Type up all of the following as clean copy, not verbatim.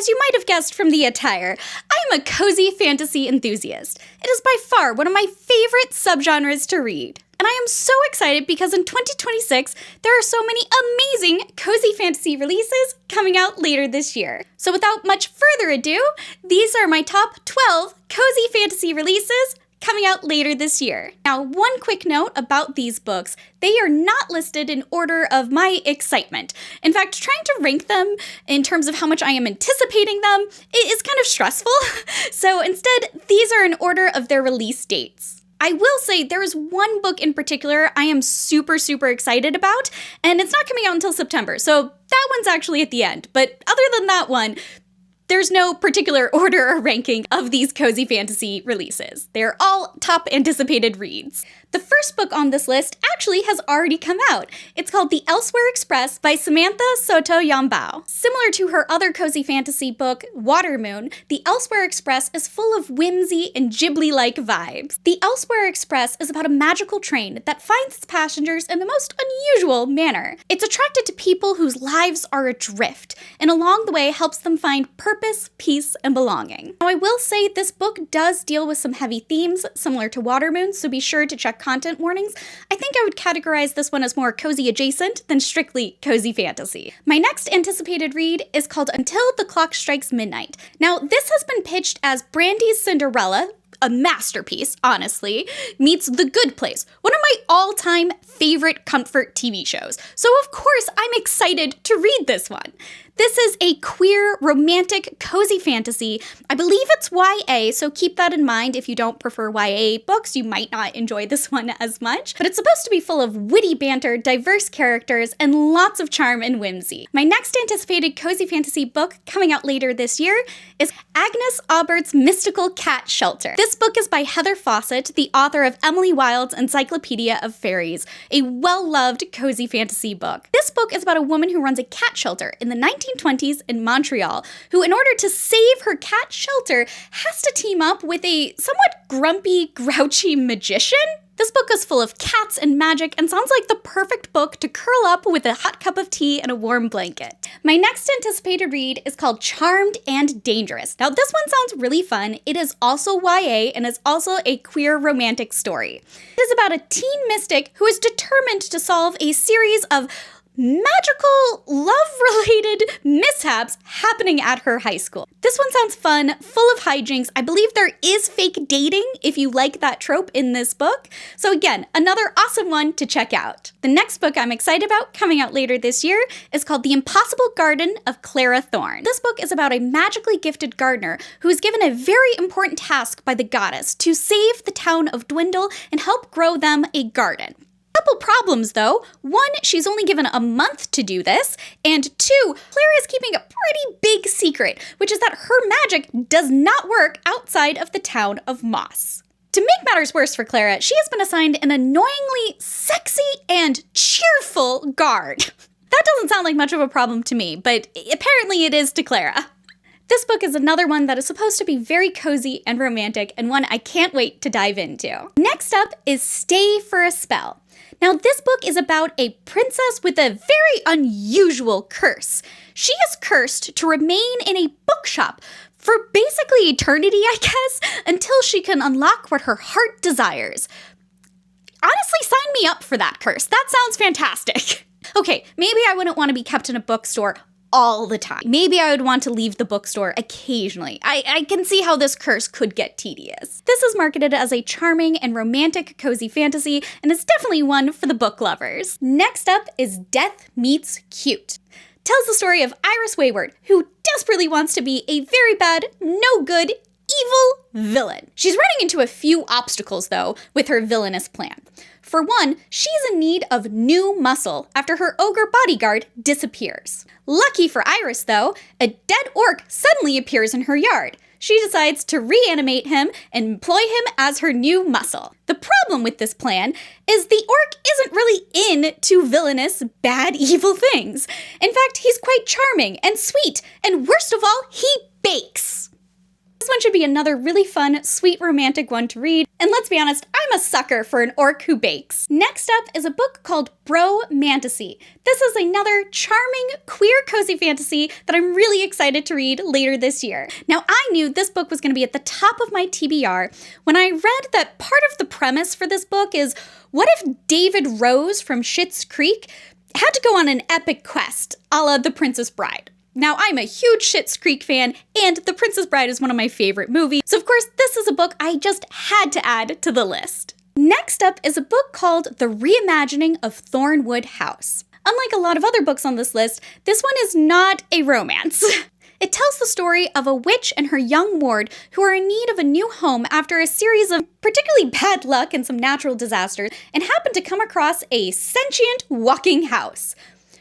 as you might have guessed from the attire, I am a cozy fantasy enthusiast. It is by far one of my favorite subgenres to read. And I am so excited because in 2026, there are so many amazing cozy fantasy releases coming out later this year. So without much further ado, these are my top 12 cozy fantasy releases coming out later this year. Now, one quick note about these books. They are not listed in order of my excitement. In fact, trying to rank them in terms of how much I am anticipating them is kind of stressful. So instead, these are in order of their release dates. I will say there is one book in particular I am super excited about, and it's not coming out until September, so that one's actually at the end. But other than that one, there's no particular order or ranking of these cozy fantasy releases. They're all top anticipated reads. The first book on this list actually has already come out. It's called The Elsewhere Express by Samantha Soto Yambao. Similar to her other cozy fantasy book, Watermoon, The Elsewhere Express is full of whimsy and Ghibli-like vibes. The Elsewhere Express is about a magical train that finds its passengers in the most unusual manner. It's attracted to people whose lives are adrift, and along the way helps them find purpose, peace, and belonging. Now, I will say this book does deal with some heavy themes similar to Watermoon, so be sure to check content warnings. I think I would categorize this one as more cozy adjacent than strictly cozy fantasy. My next anticipated read is called Until the Clock Strikes Midnight. Now, this has been pitched as Brandy's Cinderella, a masterpiece, honestly, meets The Good Place, one of my all-time favorite comfort TV shows. So of course, I'm excited to read this one. This is a queer, romantic, cozy fantasy. I believe it's YA, so keep that in mind. If you don't prefer YA books, you might not enjoy this one as much. But it's supposed to be full of witty banter, diverse characters, and lots of charm and whimsy. My next anticipated cozy fantasy book coming out later this year is Agnes Auberts' Mystical Cat Shelter. This book is by Heather Fawcett, the author of Emily Wilde's Encyclopedia of Fairies, a well-loved cozy fantasy book. This book is about a woman who runs a cat shelter in the 1920s in Montreal, who in order to save her cat shelter has to team up with a somewhat grumpy, grouchy magician. This book is full of cats and magic and sounds like the perfect book to curl up with a hot cup of tea and a warm blanket. My next anticipated read is called Charmed and Dangerous. Now, this one sounds really fun. It is also YA and is also a queer romantic story. It is about a teen mystic who is determined to solve a series of magical, love-related mishaps happening at her high school. This one sounds fun, full of hijinks. I believe there is fake dating if you like that trope in this book. So again, another awesome one to check out. The next book I'm excited about coming out later this year is called The Impossible Garden of Clara Thorne. This book is about a magically gifted gardener who is given a very important task by the goddess to save the town of Dwindle and help grow them a garden. Couple problems though. One, she's only given a month to do this, and two, Clara is keeping a pretty big secret, which is that her magic does not work outside of the town of Moss. To make matters worse for Clara, she has been assigned an annoyingly sexy and cheerful guard. That doesn't sound like much of a problem to me, but apparently it is to Clara. This book is another one that is supposed to be very cozy and romantic, and one I can't wait to dive into. Next up is Stay for a Spell. Now, this book is about a princess with a very unusual curse. She is cursed to remain in a bookshop for basically eternity, I guess, until she can unlock what her heart desires. Honestly, sign me up for that curse. That sounds fantastic. Okay, maybe I wouldn't want to be kept in a bookstore all the time. Maybe I would want to leave the bookstore occasionally. I can see how this curse could get tedious. This is marketed as a charming and romantic cozy fantasy, and is definitely one for the book lovers. Next up is Death Meets Cute. Tells the story of Iris Wayward, who desperately wants to be a very bad, no good, evil villain. She's running into a few obstacles, though, with her villainous plan. For one, she's in need of new muscle after her ogre bodyguard disappears. Lucky for Iris, though, a dead orc suddenly appears in her yard. She decides to reanimate him and employ him as her new muscle. The problem with this plan is the orc isn't really into villainous, bad, evil things. In fact, he's quite charming and sweet, and worst of all, he bakes. This one should be another really fun, sweet romantic one to read, and let's be honest, I'm a sucker for an orc who bakes. Next up is a book called Bromantasy. This is another charming, queer, cozy fantasy that I'm really excited to read later this year. Now, I knew this book was going to be at the top of my TBR when I read that part of the premise for this book is, what if David Rose from Schitt's Creek had to go on an epic quest, a la The Princess Bride? Now, I'm a huge Schitt's Creek fan, and The Princess Bride is one of my favorite movies, so of course this is a book I just had to add to the list. Next up is a book called The Reimaging of Thornwood House. Unlike a lot of other books on this list, this one is not a romance. It tells the story of a witch and her young ward who are in need of a new home after a series of particularly bad luck and some natural disasters, and happen to come across a sentient walking house.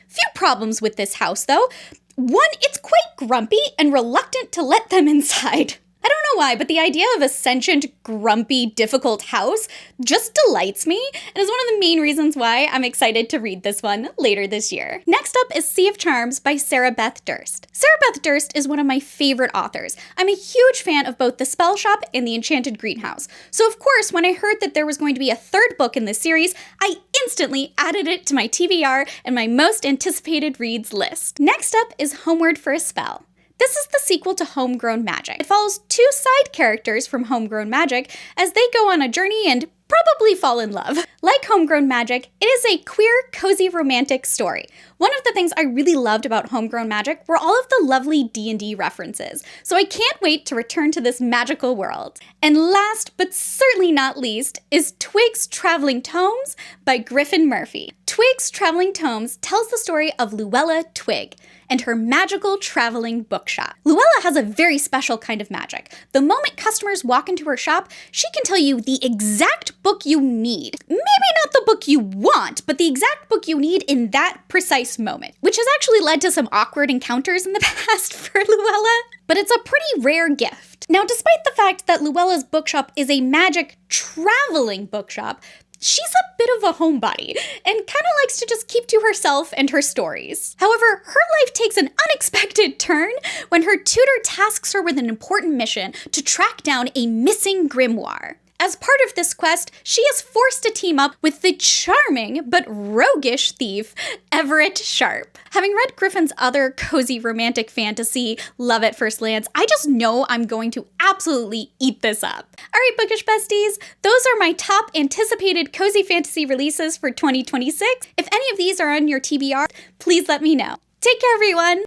Few problems with this house, though. One, it's quite grumpy and reluctant to let them inside. I don't know why, but the idea of a sentient, grumpy, difficult house just delights me, and is one of the main reasons why I'm excited to read this one later this year. Next up is Sea of Charms by Sarah Beth Durst. Sarah Beth Durst is one of my favorite authors. I'm a huge fan of both The Spell Shop and The Enchanted Greenhouse. So of course, when I heard that there was going to be a third book in this series, I instantly added it to my TBR and my most anticipated reads list. Next up is Homeward for a Spell. This is the sequel to Homegrown Magic. It follows two side characters from Homegrown Magic as they go on a journey and probably fall in love. Like Homegrown Magic, it is a queer, cozy, romantic story. One of the things I really loved about Homegrown Magic were all of the lovely D&D references, so I can't wait to return to this magical world. And last, but certainly not least, is Twig's Traveling Tomes by Griffin Murphy. Twig's Traveling Tomes tells the story of Luella Twig and her magical traveling bookshop. Luella has a very special kind of magic. The moment customers walk into her shop, she can tell you the exact book you need. Maybe not the book you want, but the exact book you need in that precise moment, which has actually led to some awkward encounters in the past for Luella, but it's a pretty rare gift. Now, despite the fact that Luella's bookshop is a magic traveling bookshop, she's a bit of a homebody and kind of likes to just keep to herself and her stories. However, her life takes an unexpected turn when her tutor tasks her with an important mission to track down a missing grimoire. As part of this quest, she is forced to team up with the charming but roguish thief, Everett Sharp. Having read Griffin's other cozy romantic fantasy, Love at First Glance, I just know I'm going to absolutely eat this up. Alright, bookish besties, those are my top anticipated cozy fantasy releases for 2026. If any of these are on your TBR, please let me know. Take care, everyone!